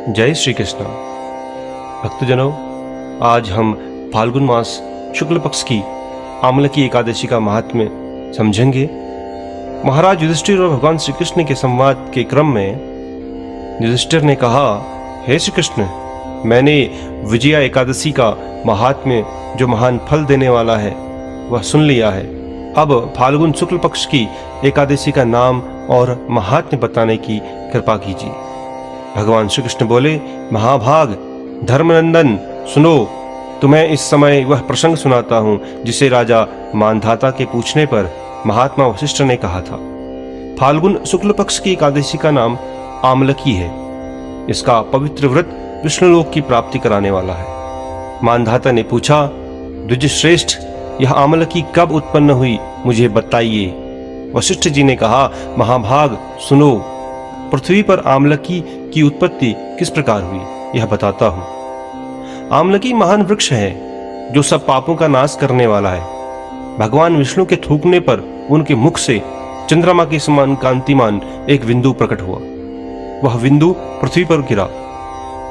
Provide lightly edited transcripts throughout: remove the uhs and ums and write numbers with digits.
जय श्री कृष्ण। भक्तजनों, आज हम फाल्गुन मास शुक्ल पक्ष की आमलकी एकादशी का महात्म्य समझेंगे। महाराज युधिष्ठिर और भगवान श्री कृष्ण के संवाद के क्रम में युधिष्ठिर ने कहा, हे श्री कृष्ण, मैंने विजया एकादशी का महात्म्य जो महान फल देने वाला है वह सुन लिया है। अब फाल्गुन शुक्ल पक्ष की एकादशी का नाम और महात्म्य बताने की कृपा कीजिए। भगवान श्री कृष्ण बोले, महाभाग धर्मनंदन, सुनो, तुम्हें इस समय वह प्रसंग सुनाता हूं जिसे राजा मानधाता के पूछने पर महात्मा वशिष्ठ ने कहा था। फाल्गुन शुक्ल पक्ष की एकादशी का नाम आमलकी है। इसका पवित्र व्रत विष्णुलोक की प्राप्ति कराने वाला है। मानधाता ने पूछा, द्विज श्रेष्ठ, यह आमलकी कब उत्पन्न हुई, मुझे बताइए। वशिष्ठ जी ने कहा, महाभाग सुनो, पृथ्वी पर आमलकी की उत्पत्ति किस प्रकार हुई यह बताता हूं। आमलकी महान वृक्ष है जो सब पापों का नाश करने वाला है। भगवान विष्णु के थूकने पर उनके मुख से चंद्रमा के समान कांतिमान एक बिंदु प्रकट हुआ। वह बिंदु पृथ्वी पर गिरा।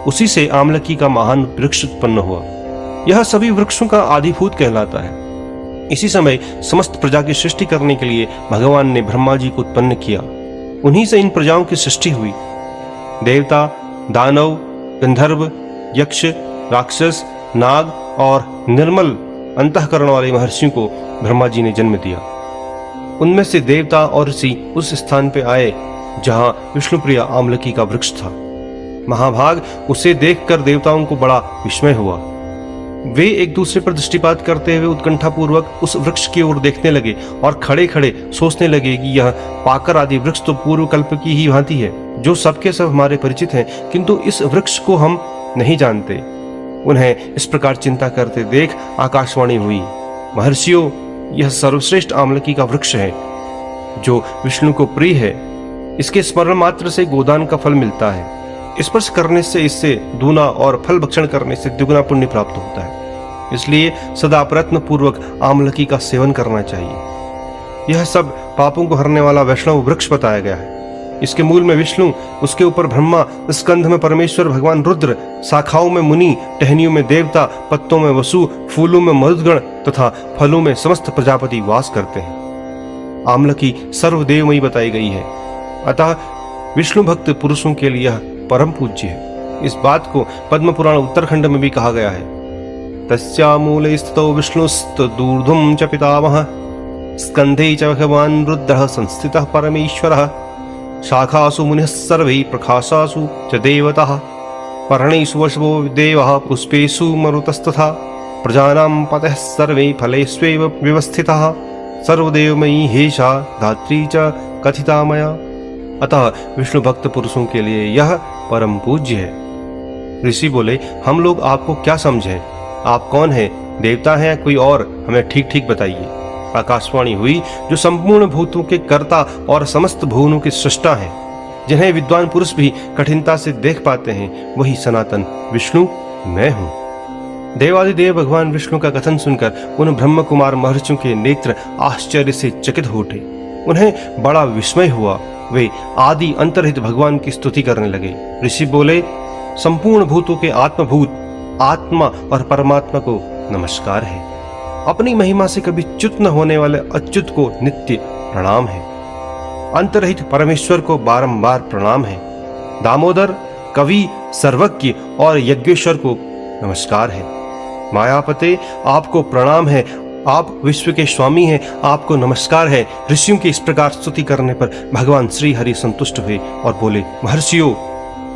उसी से आमलकी का महान वृक्ष उत्पन्न हुआ। यह सभी वृक्षों का आदिभूत कहलाता है। इसी समय समस्त प्रजा की सृष्टि करने के लिए भगवान ने ब्रह्मा जी को उत्पन्न किया। उन्हीं से इन प्रजाओं की सृष्टि हुई। देवता, दानव, गंधर्व, यक्ष, राक्षस, नाग और निर्मल अंतःकरण वाले महर्षियों को ब्रह्मा जी ने जन्म दिया। उनमें से देवता और ऋषि उस स्थान पे आए जहां विष्णुप्रिय आमलकी का वृक्ष था। महाभाग, उसे देखकर देवताओं को बड़ा विस्मय हुआ। वे एक दूसरे पर दृष्टिपात करते हुए उत्कंठा पूर्वक उस वृक्ष की ओर देखने लगे और खड़े खड़े सोचने लगे कि यह पाकर आदि वृक्ष तो पूर्व कल्प की ही भांति है, जो सबके सब हमारे परिचित हैं, किंतु इस वृक्ष को हम नहीं जानते। उन्हें इस प्रकार चिंता करते देख आकाशवाणी हुई, महर्षियों, यह सर्वश्रेष्ठ आमलकी का वृक्ष है जो विष्णु को प्रिय है। इसके स्मरण मात्र से गोदान का फल मिलता है। स्पर्श करने से इससे दूना और फल भक्षण करने से द्विगुना पुण्य प्राप्त होता है। इसलिए सदा प्रयत्न पूर्वक आमलकी का सेवन करना चाहिए। यह सब पापों को हरने वाला वैष्णव वृक्ष बताया गया है। इसके मूल में विष्णु, उसके ऊपर ब्रह्मा, स्कंध में परमेश्वर भगवान रुद्र, शाखाओं में मुनि, टहनियों में देवता, पत्तों में वसु, फूलों में मरुदगण तथा फलों में समस्त प्रजापति वास करते हैं। आमलकी सर्वदेवमयी बताई गई है। अतः विष्णु भक्त पुरुषों के लिए परम पूज्य है। इस बात को पद्म पुराण उत्तरखंड में भी कहा गया है। तस्यामूले स्थितो विष्णुस्तदूर्ध्वं च पितामहः, स्कन्धे च भगवान् रुद्रः संस्थितः परमेश्वरः, शाखासु मुनिः सर्वे प्रकाशासु च देवताः, पर्णेषु वृषभो देवः, पुष्पेषु मरुतस्तथा, प्रजानां पतयः सर्वे फलेष्वेव व्यवस्थिताः, सर्वदेवमयी हेषा धात्री च कथिता मया। अतः विष्णु भक्त पुरुषों के लिए यह परम पूज्य है। ऋषि बोले, हम लोग आपको क्या समझें? आप कौन हैं? देवता हैं या कोई और? हमें ठीक ठीक बताइए। आकाशवाणी हुई, जो संपूर्ण भूतों के कर्ता और समस्त भुवनों के सृष्टा हैं, जिन्हें विद्वान पुरुष भी कठिनता से देख पाते हैं, वही सनातन विष्णु मैं हूँ। देवादिदेव भगवान विष्णु का कथन सुनकर उन ब्रह्म कुमार महर्षियों के नेत्र आश्चर्य से चकित हो उठे। उन्हें बड़ा विस्मय हुआ। वे आदि अंतरहित भगवान की स्तुति करने लगे। ऋषि बोले, संपूर्ण भूतों के आत्मभूत आत्मा और परमात्मा को नमस्कार है। अपनी महिमा से कभी च्युत न होने वाले अच्युत को नित्य प्रणाम है। अंतरहित परमेश्वर को बारंबार प्रणाम है। दामोदर, कवि, सर्वज्ञ और यज्ञेश्वर को नमस्कार है। मायापते, आपको प्रणाम है। आप विश्व के स्वामी हैं, आपको नमस्कार है। ऋषियों की इस प्रकार स्तुति करने पर भगवान श्री हरि संतुष्ट हुए और बोले, महर्षियों,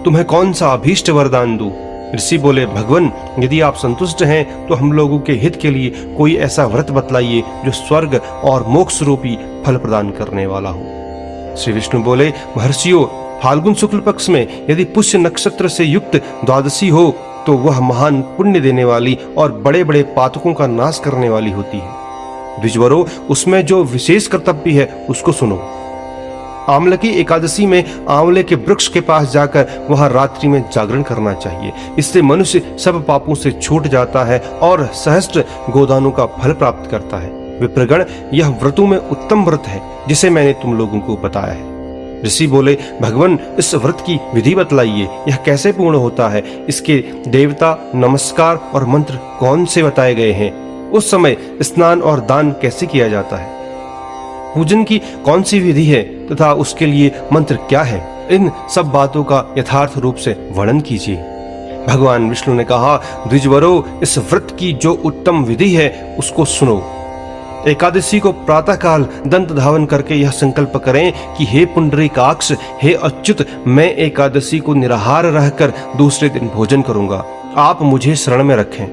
तुम्हें कौन सा अभीष्ट वरदान दूं? ऋषि बोले, भगवान, यदि आप संतुष्ट हैं तो हम लोगों के हित के लिए कोई ऐसा व्रत बतलाइए जो स्वर्ग और मोक्ष रूपी फल प्रदान करने वाला हो। श्री विष्णु बोले, महर्षियों, फाल्गुन शुक्ल पक्ष में यदि पुष्य नक्षत्र से युक्त द्वादशी हो तो वह महान पुण्य देने वाली और बड़े बड़े पातकों का नाश करने वाली होती है। द्विजवरों, उसमें जो विशेष कर्तव्य है उसको सुनो। आमलकी एकादशी में आंवले के वृक्ष के पास जाकर वहां रात्रि में जागरण करना चाहिए। इससे मनुष्य सब पापों से छूट जाता है और सहस्त्र गोदानों का फल प्राप्त करता है। विप्रगण, यह व्रतों में उत्तम व्रत है जिसे मैंने तुम लोगों को बताया है। ऋषि बोले, भगवान इस व्रत की विधि बतलाइए, यह कैसे पूर्ण होता है? इसके देवता, नमस्कार और मंत्र कौन से बताए गए हैं? उस समय स्नान और दान कैसे किया जाता है? पूजन की कौन सी विधि है तथा उसके लिए मंत्र क्या है? इन सब बातों का यथार्थ रूप से वर्णन कीजिए। भगवान विष्णु ने कहा, द्विजवरो, इस व्रत की जो उत्तम विधि है उसको सुनो। एकादशी को प्रातः काल दंत धावन करके यह संकल्प करें कि हे पुंडरीकाक्ष, हे अच्युत, मैं एकादशी को निराहार रहकर दूसरे दिन भोजन करूंगा, आप मुझे शरण में रखें।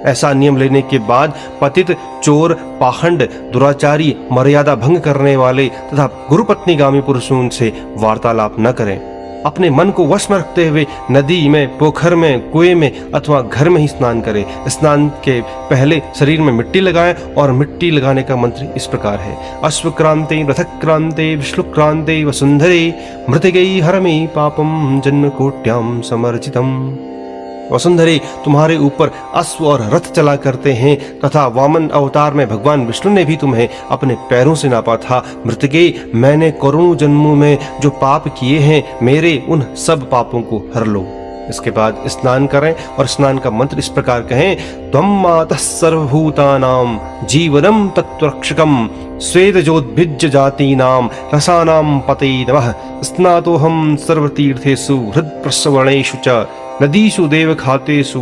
ऐसा नियम लेने के बाद पतित, चोर, पाखंड, दुराचारी, मर्यादा भंग करने वाले तथा गुरुपत्नीगामी पुरुषों से वार्तालाप न करें। अपने मन को वश में रखते हुए नदी में, पोखर में, कुएं में अथवा घर में ही स्नान करें। स्नान के पहले शरीर में मिट्टी लगाएं और मिट्टी लगाने का मंत्र इस प्रकार है, अश्वक्रांते, रथक्रांते, विष्णुक्रांते, वसुंधरे, मृतिगै हरमे पापम जन्मकोट्याम समर्जितम। वसुंधरे, तुम्हारे ऊपर अश्व और रथ चला करते हैं तथा वामन अवतार में भगवान विष्णु ने भी तुम्हें अपने पैरों से नापा था। मृतगे, मैंने करोड़ों जन्मों में जो पाप किए हैं, मेरे उन सब पापों को हर लो। इसके बाद स्नान करें और स्नान का मंत्र इस प्रकार कहें, त्वं मातः सर्वभूतानां जीवनम तत्वरक्षकम स्वेदजोद्भिज्य जातीनां रसानां पते नमः। स्नातोऽहं सर्वतीर्थेषु हृत्प्रस्रवणेषु च नदीषु देव खातेषु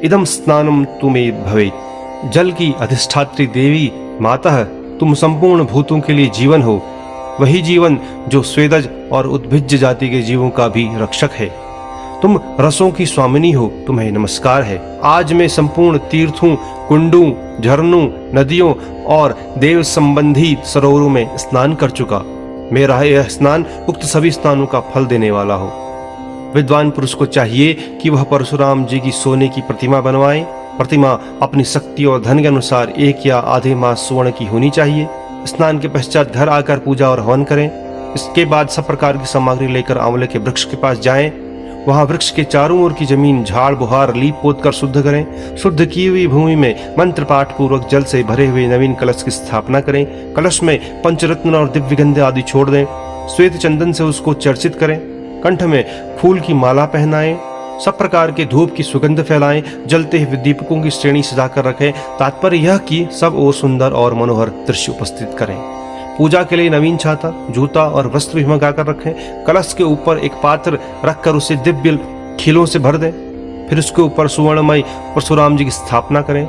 इदम स्नानम तुमे भवेत्। जल की अधिष्ठात्री देवी माता, तुम संपूर्ण भूतों के लिए जीवन हो, वही जीवन जो स्वेदज और उद्भिज्य जाति के जीवों का भी रक्षक है। तुम रसों की स्वामिनी हो, तुम्हें नमस्कार है। आज मैं संपूर्ण तीर्थों, कुंडों, झरनों, नदियों और देव संबंधी सरोवरों में स्नान कर चुका। मेरा यह स्नान उक्त सभी स्नानों का फल देने वाला हो। विद्वान पुरुष को चाहिए कि वह परशुराम जी की सोने की प्रतिमा बनवाए। प्रतिमा अपनी शक्ति और धन के अनुसार 1 या आधे मास स्वर्ण की होनी चाहिए। स्नान के पश्चात घर आकर पूजा और हवन करें। इसके बाद सब प्रकार की सामग्री लेकर आंवले के वृक्ष के पास जाएं। वहां वृक्ष के चारों ओर की जमीन झाड़ बुहार लीप पोत कर शुद्ध करें। शुद्ध की हुई भूमि में मंत्र पाठ पूर्वक जल से भरे हुए नवीन कलश की स्थापना करें। कलश में पंचरत्न और दिव्य गंधे आदि छोड़ दें। श्वेत चंदन से उसको चर्चित करें। कंठ में फूल की माला पहनाएं। सब प्रकार के धूप की सुगंध फैलाएं। जलते हुए दीपकों की श्रेणी सजाकर रखें। तात्पर्य यह कि सब ओर सुंदर और मनोहर दृश्य उपस्थित करें। पूजा के लिए नवीन छाता, जूता और वस्त्र भी मंगाकर रखें। कलश के ऊपर एक पात्र रखकर उसे दिव्य खिलों से भर दें। फिर उसके ऊपर सुवर्णमय परशुराम जी की स्थापना करें।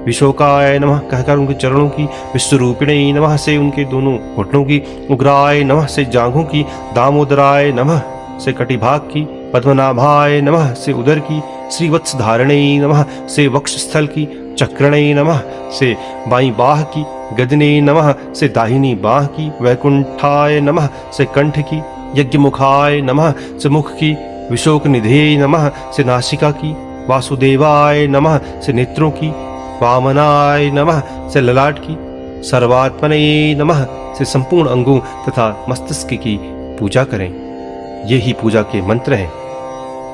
विशोकाय नमः कहकर उनके चरणों की, विश्वरूपिणे नमः से उनके दोनों घुटनों की, उग्राय नमः से जांघों की, दामोदराय नमः से कटिभाग की, पद्मनाभाय नमः से उदर की, श्रीवत्सधारिणे नमः से वक्षस्थल की, चक्रणे नमः से बाईं बाह की, गदने नमः से दाहिनी बाह की, वैकुंठाय नमः से कंठ की, यज्ञमुखाय नमः से मुख की, विशोक निधे नमः से नासिका की, वासुदेवाय नमः से नेत्रों की, वामनाय नमः से ललाट की, सर्वात्मने नमः से संपूर्ण अंगों तथा मस्तिष्क की पूजा करें। ये ही पूजा के मंत्र हैं।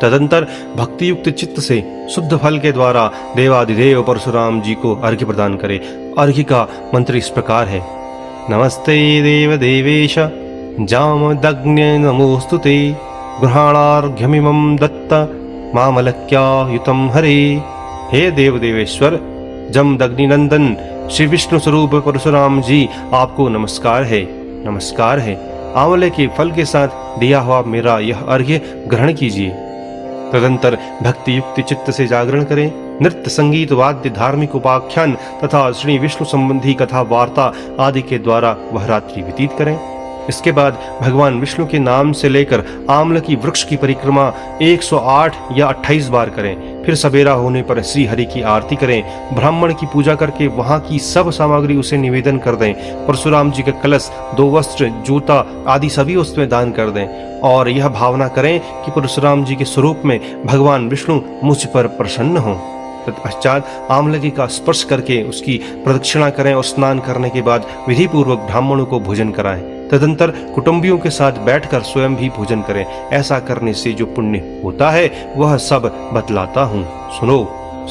तदंतर भक्ति युक्त चित्त से शुद्ध फल के द्वारा देवादिदेव परशुराम जी को अर्घ्य प्रदान करें। अर्घ्य का मंत्र इस प्रकार है, नमस्ते देव देवेश जामदग्न्य नमोस्तुते गृहाणार्घ्यमिमं दत्त मामलक्यायुतं हरे। हे देव देवेश्वर जमदग्नि नंदन श्री विष्णु स्वरूप परशुराम जी, आपको नमस्कार है, नमस्कार है। आंवले के फल के साथ दिया हुआ मेरा यह अर्घ्य ग्रहण कीजिए। तदंतर भक्ति युक्त चित्त से जागरण करें। नृत्य, संगीत, वाद्य, धार्मिक उपाख्यान तथा श्री विष्णु संबंधी कथा वार्ता आदि के द्वारा वह रात्रि व्यतीत करें। इसके बाद भगवान विष्णु के नाम से लेकर आम्ल की वृक्ष की परिक्रमा 108 या 28 बार करें। फिर सवेरा होने पर श्री हरि की आरती करें। ब्राह्मण की पूजा करके वहां की सब सामग्री उसे निवेदन कर दें। परशुराम जी का कलश, 2 वस्त्र, जूता आदि सभी वस्तुएं दान कर दें और यह भावना करें कि परशुराम जी के स्वरूप में भगवान विष्णु मुझ पर प्रसन्न हों। तत्पश्चात आमलकी का स्पर्श करके उसकी प्रदक्षिणा करें और स्नान करने के बाद विधि पूर्वक ब्राह्मणों को भोजन कराएं। तदंतर कुटुंबियों के साथ बैठकर स्वयं भी भोजन करें। ऐसा करने से जो पुण्य होता है वह सब बतलाता हूँ, सुनो।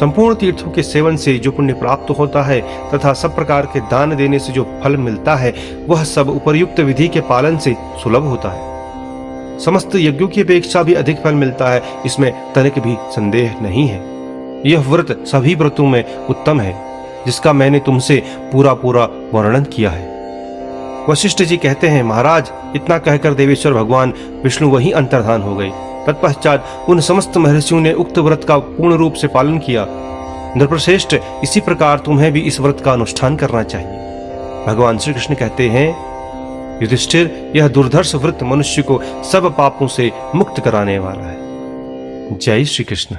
संपूर्ण तीर्थों के सेवन से जो पुण्य प्राप्त होता है तथा सब प्रकार के दान देने से जो फल मिलता है वह सब उपर्युक्त विधि के पालन से सुलभ होता है। समस्त यज्ञों की अपेक्षा भी अधिक फल मिलता है, इसमें तनिक भी संदेह नहीं है। यह व्रत सभी व्रतों में उत्तम है, जिसका मैंने तुमसे पूरा वर्णन किया है। वशिष्ठ जी कहते हैं, महाराज, इतना कहकर देवेश्वर भगवान विष्णु वहीं अंतर्धान हो गए। तत्पश्चात उन समस्त महर्षियों ने उक्त व्रत का पूर्ण रूप से पालन किया। नृपश्रेष्ठ, इसी प्रकार तुम्हें भी इस व्रत का अनुष्ठान करना चाहिए। भगवान श्री कृष्ण कहते हैं, युधिष्ठिर, यह दुर्धर्ष व्रत मनुष्य को सब पापों से मुक्त कराने वाला है। जय श्री कृष्ण।